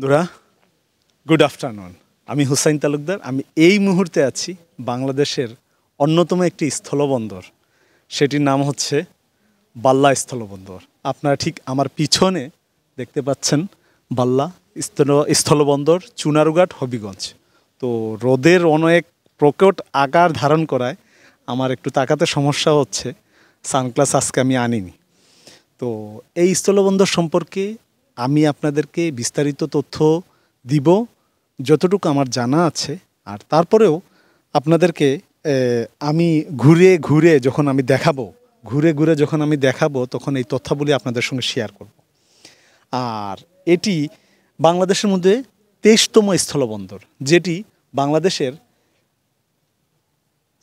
বন্ধুরা good afternoon. আমি হুসাইন তালুকদার। আমি এই মুহূর্তে আছি বাংলাদেশের অন্যতম একটি স্থলবন্দর, সেটির নাম হচ্ছে বাল্লা স্থলবন্দর। আপনারা ঠিক আমার পিছনে দেখতে পাচ্ছেন বাল্লা স্থলবন্দর, চুনারুঘাট, হবিগঞ্জ। তো রোদের অনেক প্রকট আকার ধারণ করায় আমার একটু তাকাতে সমস্যা হচ্ছে, সানগ্লাস আজকে আমি আনিনি। তো এই স্থলবন্দর সম্পর্কে আমি আপনাদেরকে বিস্তারিত তথ্য দিব যতটুকু আমার জানা আছে। আর তারপরেও আপনাদেরকে আমি ঘুরে ঘুরে যখন আমি দেখাবো তখন এই তথ্যাবলী আপনাদের সঙ্গে শেয়ার করব। আর এটি বাংলাদেশের মধ্যে 23তম স্থলবন্দর, যেটি বাংলাদেশের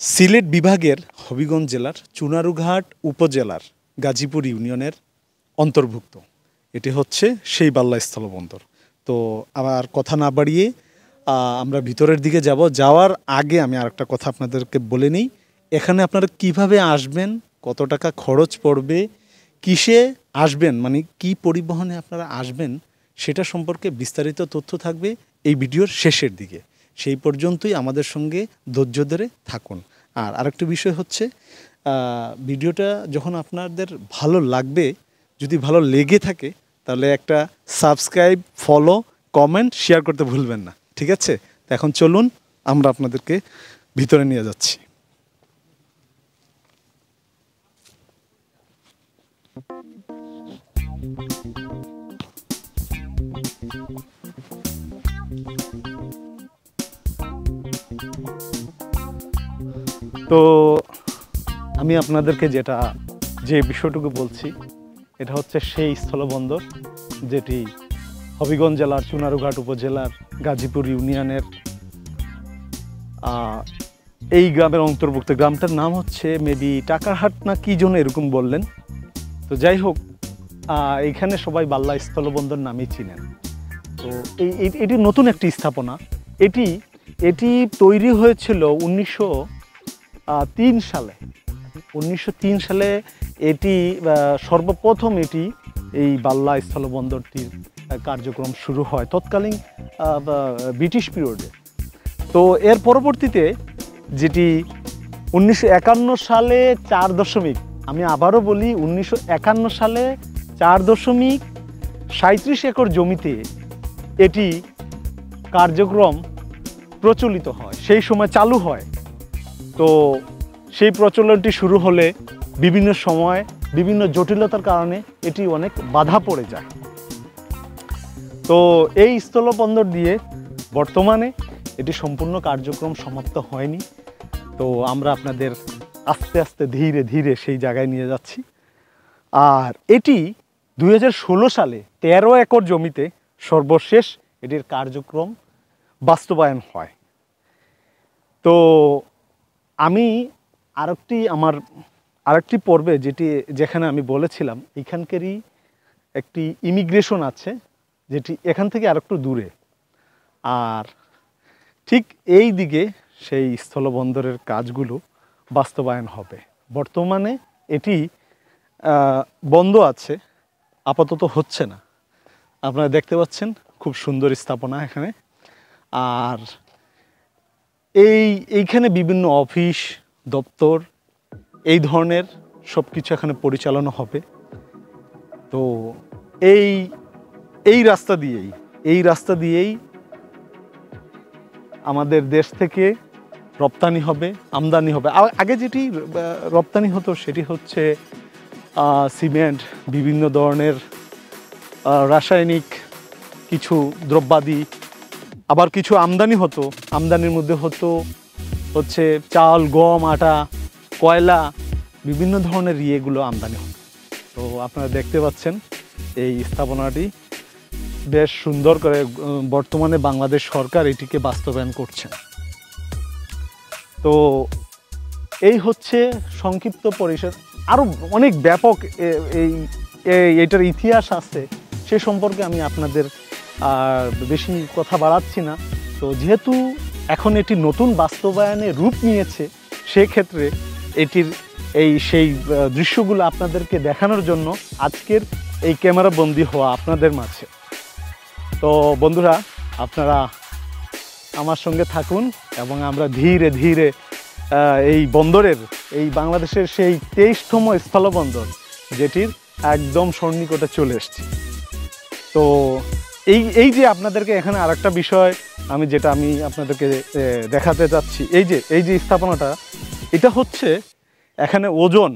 সিলেট বিভাগের হবিগঞ্জ জেলার চুনারুঘাট উপজেলার গাজীপুর ইউনিয়নের অন্তর্ভুক্ত। এটি হচ্ছে সেই বাল্লা স্থলবন্দর। তো আবার কথা না বাড়িয়ে আমরা ভিতরের দিকে যাওয়ার আগে আমি আরেকটা কথা আপনাদেরকে বলে নিই। এখানে আপনারা কিভাবে আসবেন, কত টাকা খরচ পড়বে, কিসে আসবেন, মানে কি পরিবহনে আপনারা আসবেন, সেটা সম্পর্কে বিস্তারিত তথ্য থাকবে এই ভিডিওর শেষের দিকে। সেই পর্যন্তই আমাদের সঙ্গে ধৈর্য ধরে থাকুন। আর আরেকটা বিষয় হচ্ছে, ভিডিওটা যখন আপনাদের ভালো লাগবে, যদি ভালো লেগে থাকে তাহলে একটা সাবস্ক্রাইব, ফলো, কমেন্ট, শেয়ার করতে ভুলবেন না, ঠিক আছে? তো এখন চলুন আমরা আপনাদেরকে ভিতরে নিয়ে যাচ্ছি। তো আমি আপনাদেরকে যে বিষয়টুকু বলছি, এটা হচ্ছে সেই স্থলবন্দর যেটি হবিগঞ্জ জেলার চুনারুঘাট উপজেলার গাজীপুর ইউনিয়নের এই গ্রামের অন্তর্ভুক্ত। গ্রামটার নাম হচ্ছে মেবি টাকারহাট না কি জন্য এরকম বললেন। তো যাই হোক, এইখানে সবাই বাল্লা স্থলবন্দর নামেই চিনেন। তো এটি নতুন একটি স্থাপনা। এটি তৈরি হয়েছিল 1903 সালে। 1903 সালে এটি সর্বপ্রথম এই বাল্লা স্থলবন্দরটির কার্যক্রম শুরু হয় তৎকালীন ব্রিটিশ পিরিয়ডে। তো এর পরবর্তীতে যেটি 1951 সালে 4 আমি আবারও বলি, 1951 সালে 4.37 একর জমিতে এটি কার্যক্রম প্রচলিত হয়, সেই সময় চালু হয়। তো সেই প্রচলনটি শুরু হলে বিভিন্ন সময় বিভিন্ন জটিলতার কারণে এটি অনেক বাধা পড়ে যায়। তো এই স্থলবন্দর দিয়ে বর্তমানে এটি সম্পূর্ণ কার্যক্রম সমাপ্ত হয়নি। তো আমরা আপনাদের আস্তে আস্তে ধীরে ধীরে সেই জায়গায় নিয়ে যাচ্ছি। আর এটি 2016 সালে 13 একর জমিতে সর্বশেষ এটির কার্যক্রম বাস্তবায়ন হয়। তো আমি আরেকটি পর্বে যেখানে আমি বলেছিলাম এখানকারই একটি ইমিগ্রেশন আছে, যেটি এখান থেকে আরেকটু দূরে। আর ঠিক এই দিকে সেই স্থলবন্দরের কাজগুলো বাস্তবায়ন হবে। বর্তমানে এটি বন্ধ আছে, আপাতত হচ্ছে না। আপনারা দেখতে পাচ্ছেন খুব সুন্দর স্থাপনা এখানে। আর এইখানে বিভিন্ন অফিস, দপ্তর, এই ধরনের সব কিছু এখানে পরিচালনা হবে। তো এই রাস্তা দিয়েই আমাদের দেশ থেকে রপ্তানি হবে, আমদানি হবে। আগে যেটি রপ্তানি হতো সেটি হচ্ছে সিমেন্ট, বিভিন্ন ধরনের রাসায়নিক কিছু দ্রব্যাদি। আবার কিছু আমদানি হতো, আমদানির মধ্যে হচ্ছে চাল, গম, আটা, কয়লা, বিভিন্ন ধরনের ইয়েগুলো আমদানি হতো। তো আপনারা দেখতে পাচ্ছেন এই স্থাপনাটি বেশ সুন্দর করে বর্তমানে বাংলাদেশ সরকার এটিকে বাস্তবায়ন করছে। তো এই হচ্ছে সংক্ষিপ্ত পরিসর। আরও অনেক ব্যাপক এইটার ইতিহাস আছে, সে সম্পর্কে আমি আপনাদের বেশি কথা বাড়াচ্ছি না। তো যেহেতু এখন এটি নতুন বাস্তবায়নে রূপ নিয়েছে, সেক্ষেত্রে এটির সেই দৃশ্যগুলো আপনাদেরকে দেখানোর জন্য আজকের এই ক্যামেরা বন্দি হওয়া আপনাদের মাঝে। তো বন্ধুরা, আপনারা আমার সঙ্গে থাকুন এবং আমরা ধীরে ধীরে এই বন্দরের, এই বাংলাদেশের সেই 23তম স্থলবন্দর যেটির একদম সন্নিকটে চলে এসেছি। তো এই যে আপনাদেরকে এখানে আরেকটা বিষয় আমি আপনাদেরকে দেখাতে যাচ্ছি, এই যে স্থাপনাটা, এটা হচ্ছে এখানে ওজন,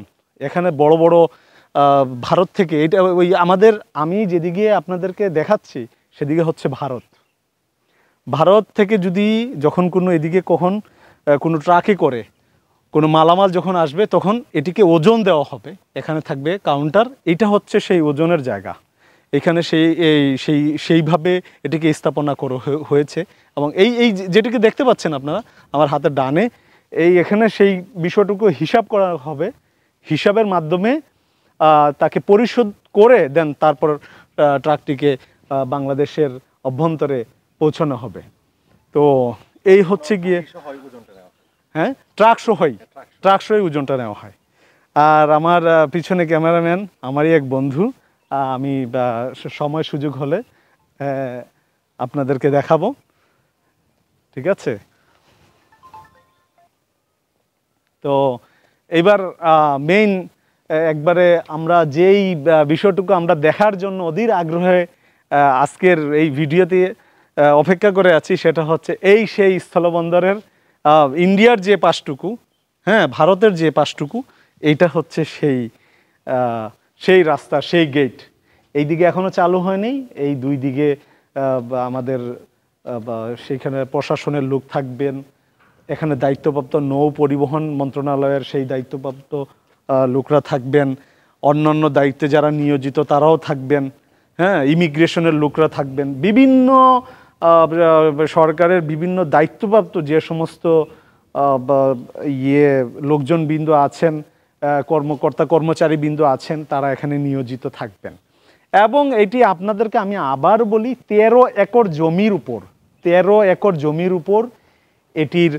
এখানে বড় বড় ভারত থেকে, এটা ওই আমি যেদিকে আপনাদেরকে দেখাচ্ছি সেদিকে হচ্ছে ভারত থেকে যখন কোনো এদিকে কোনো ট্রাকে করে কোনো মালামাল যখন আসবে তখন এটিকে ওজন দেওয়া হবে, এখানে থাকবে কাউন্টার, এটা হচ্ছে সেই ওজনের জায়গা। এখানে সেইভাবে এটিকে স্থাপনা করা হয়েছে। এবং এই যেটিকে দেখতে পাচ্ছেন আপনারা আমার হাতের ডানে, এখানে সেই বিষয়টুকু হিসাব করা হবে, হিসাবের মাধ্যমে তাকে পরিশোধ করে দেন তারপর ট্রাকটিকে বাংলাদেশের অভ্যন্তরে পৌঁছানো হবে। তো এই হচ্ছে গিয়ে, হ্যাঁ, ট্রাক সহই ওজনটা নেওয়া হয়। আর আমার পিছনে ক্যামেরাম্যান আমারই এক বন্ধু, আমি সময় সুযোগ হলে আপনাদেরকে দেখাবো, ঠিক আছে? তো এইবার মেইন একবারে আমরা যেই বিষয়টুকু আমরা দেখার জন্য অধীর আগ্রহে আজকের এই ভিডিওতে অপেক্ষা করে আছি, সেটা হচ্ছে সেই স্থলবন্দরের ইন্ডিয়ার যে পাশটুকু, হ্যাঁ, ভারতের যে পাশটুকু, এইটা হচ্ছে সেই রাস্তা, সেই গেট। এই দিকে এখনো চালু হয়নি, এই দুই দিকে আমাদের সেইখানে প্রশাসনের লোক থাকবেন, এখানে দায়িত্বপ্রাপ্ত নৌ পরিবহন মন্ত্রণালয়ের সেই দায়িত্বপ্রাপ্ত লোকরা থাকবেন, অন্যান্য দায়িত্বে যারা নিয়োজিত তারাও থাকবেন, হ্যাঁ, ইমিগ্রেশনের লোকরা থাকবেন, বিভিন্ন সরকারের বিভিন্ন দায়িত্বপ্রাপ্ত যে সমস্ত লোকজনবৃন্দ আছেন, কর্মচারীবৃন্দ আছেন, তারা এখানে নিয়োজিত থাকবেন। এবং এটি আপনাদেরকে আমি আবার বলি, 13 একর জমির উপর এটির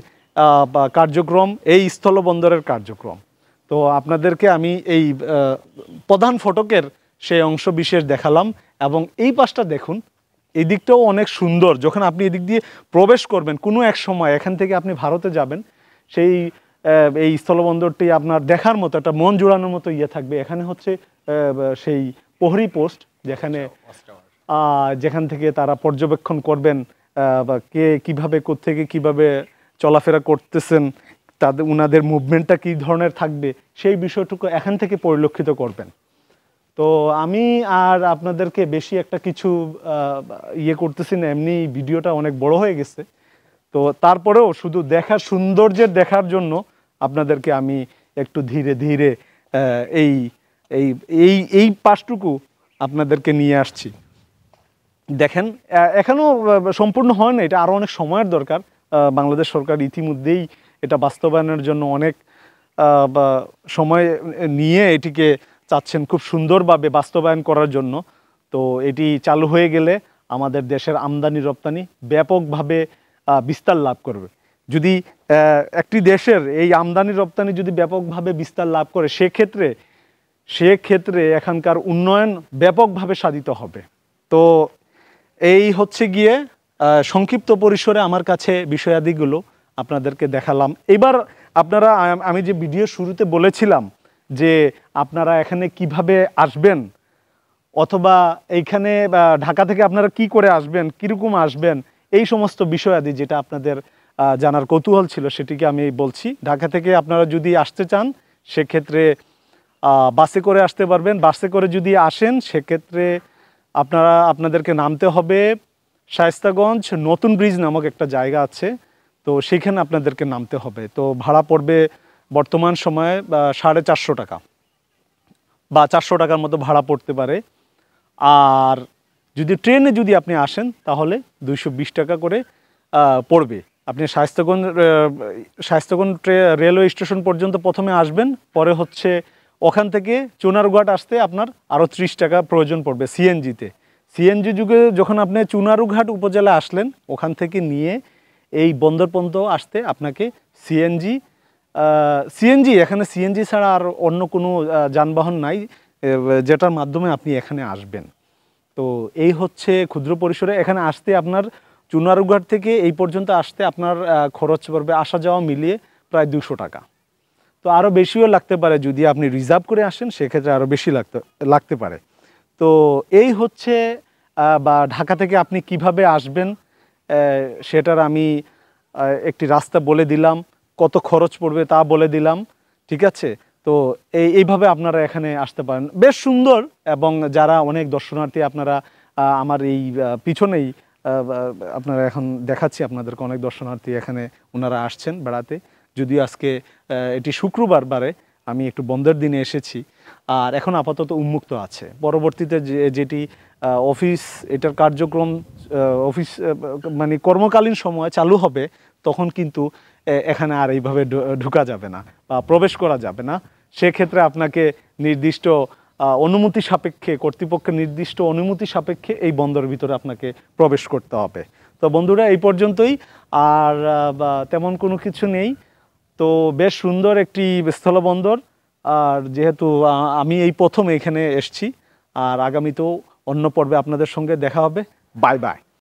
কার্যক্রম, এই স্থলবন্দরের কার্যক্রম। তো আপনাদেরকে আমি এই প্রধান ফটকের সেই অংশ বিশেষ দেখালাম। এবং এই পাশটা দেখুন, এই দিকটাও অনেক সুন্দর। যখন আপনি এদিক দিয়ে প্রবেশ করবেন কোনো এক সময়, এখান থেকে আপনি ভারতে যাবেন, এই স্থলবন্দরটি আপনার দেখার মতো, একটা মন জোড়ানোর মতো থাকবে। এখানে হচ্ছে সেই প্রহরী পোস্ট, যেখান থেকে তারা পর্যবেক্ষণ করবেন বা কে কীভাবে, কোত্থেকে কীভাবে চলাফেরা করতেছেন, উনাদের মুভমেন্টটা কী ধরনের থাকবে, সেই বিষয়টুকু এখান থেকে পরিলক্ষিত করবেন। তো আমি আর আপনাদেরকে বেশি একটা কিছু করতেছি না, এমনি ভিডিওটা অনেক বড় হয়ে গেছে। তো তারপরেও শুধু সৌন্দর্যের দেখার জন্য আপনাদেরকে আমি একটু ধীরে ধীরে এই পাশটুকু আপনাদেরকে নিয়ে আসছি। দেখেন, এখনও সম্পূর্ণ হয় না, এটা আরও অনেক সময়ের দরকার। বাংলাদেশ সরকার ইতিমধ্যেই এটা বাস্তবায়নের জন্য অনেক সময় নিয়ে এটিকে চাচ্ছেন খুব সুন্দরভাবে বাস্তবায়ন করার জন্য। তো এটি চালু হয়ে গেলে আমাদের দেশের আমদানি রপ্তানি ব্যাপকভাবে বিস্তার লাভ করবে। যদি একটি দেশের এই আমদানি রপ্তানি যদি ব্যাপকভাবে বিস্তার লাভ করে, সেক্ষেত্রে এখানকার উন্নয়ন ব্যাপকভাবে সাধিত হবে। তো এই হচ্ছে গিয়ে সংক্ষিপ্ত পরিসরে আমার কাছে বিষয়াদিগুলো আপনাদেরকে দেখালাম। এবার আপনারা, আমি যে ভিডিও শুরুতে বলেছিলাম যে আপনারা এখানে কিভাবে আসবেন, অথবা এইখানে ঢাকা থেকে আপনারা কি করে আসবেন, কীরকম আসবেন, এই সমস্ত বিষয়াদি যেটা আপনাদের জানার কৌতূহল ছিল, সেটিকে আমি বলছি। ঢাকা থেকে আপনারা যদি আসতে চান, সেক্ষেত্রে বাসে করে আসতে পারবেন। বাসে করে যদি আসেন, সেক্ষেত্রে আপনাদেরকে নামতে হবে শায়েস্তাগঞ্জ নতুন ব্রিজ নামক একটা জায়গা আছে, তো সেখানে আপনাদেরকে নামতে হবে। তো ভাড়া পড়বে বর্তমান সময়ে 450 টাকা বা 400 টাকার মতো ভাড়া পড়তে পারে। আর যদি ট্রেনে যদি আপনি আসেন, তাহলে 220 টাকা করে পড়বে। আপনি শায়েস্তাগঞ্জ রেলওয়ে স্টেশন পর্যন্ত প্রথমে আসবেন, পরে হচ্ছে ওখান থেকে চুনারুঘাট আসতে আপনার আরও 30 টাকা প্রয়োজন পড়বে সিএনজি যুগে। যখন আপনি চুনারুঘাট উপজেলা আসলেন, ওখান থেকে নিয়ে এই বন্দর পর্যন্ত আসতে আপনাকে এখানে সিএনজি ছাড়া আর অন্য কোনো যানবাহন নাই যেটার মাধ্যমে আপনি এখানে আসবেন। তো এই হচ্ছে ক্ষুদ্র পরিসরে। এখানে আসতে আপনার চুনারুঘাট থেকে এই পর্যন্ত আসতে আপনার খরচ পড়বে আসা যাওয়া মিলিয়ে প্রায় 200 টাকা। তো আরও বেশিও লাগতে পারে, যদি আপনি রিজার্ভ করে আসেন সেক্ষেত্রে আরও বেশি লাগতে পারে। তো এই হচ্ছে বা ঢাকা থেকে আপনি কিভাবে আসবেন সেটার আমি একটি রাস্তা বলে দিলাম, কত খরচ পড়বে তা বলে দিলাম, ঠিক আছে। তো এইভাবে আপনারা এখানে আসতে পারেন, বেশ সুন্দর। এবং যারা অনেক দর্শনার্থী, আপনারা আমার এই পিছনেই আপনারা এখন দেখাচ্ছি আপনাদেরকে, অনেক দর্শনার্থী এখানে ওনারা আসছেন বেড়াতে। যদিও আজকে এটি শুক্রবার বারে, আমি একটু বন্ধের দিনে এসেছি, আর এখন আপাতত উন্মুক্ত আছে। পরবর্তীতে যেটি অফিস, এটার কার্যক্রম অফিস মানে কর্মকালীন সময় চালু হবে, তখন কিন্তু এখানে আর এইভাবে ঢোকা যাবে না বা প্রবেশ করা যাবে না। সেক্ষেত্রে আপনাকে নির্দিষ্ট অনুমতি সাপেক্ষে, কর্তৃপক্ষের নির্দিষ্ট অনুমতি সাপেক্ষে এই বন্দরের ভিতরে আপনাকে প্রবেশ করতে হবে। তো বন্ধুরা, এই পর্যন্তই, আর তেমন কোনো কিছু নেই। তো বেশ সুন্দর একটি স্থলবন্দর, আর যেহেতু আমি এই প্রথম এখানে এসেছি, আর আগামীতেও অন্য পর্বে আপনাদের সঙ্গে দেখা হবে। Bye bye.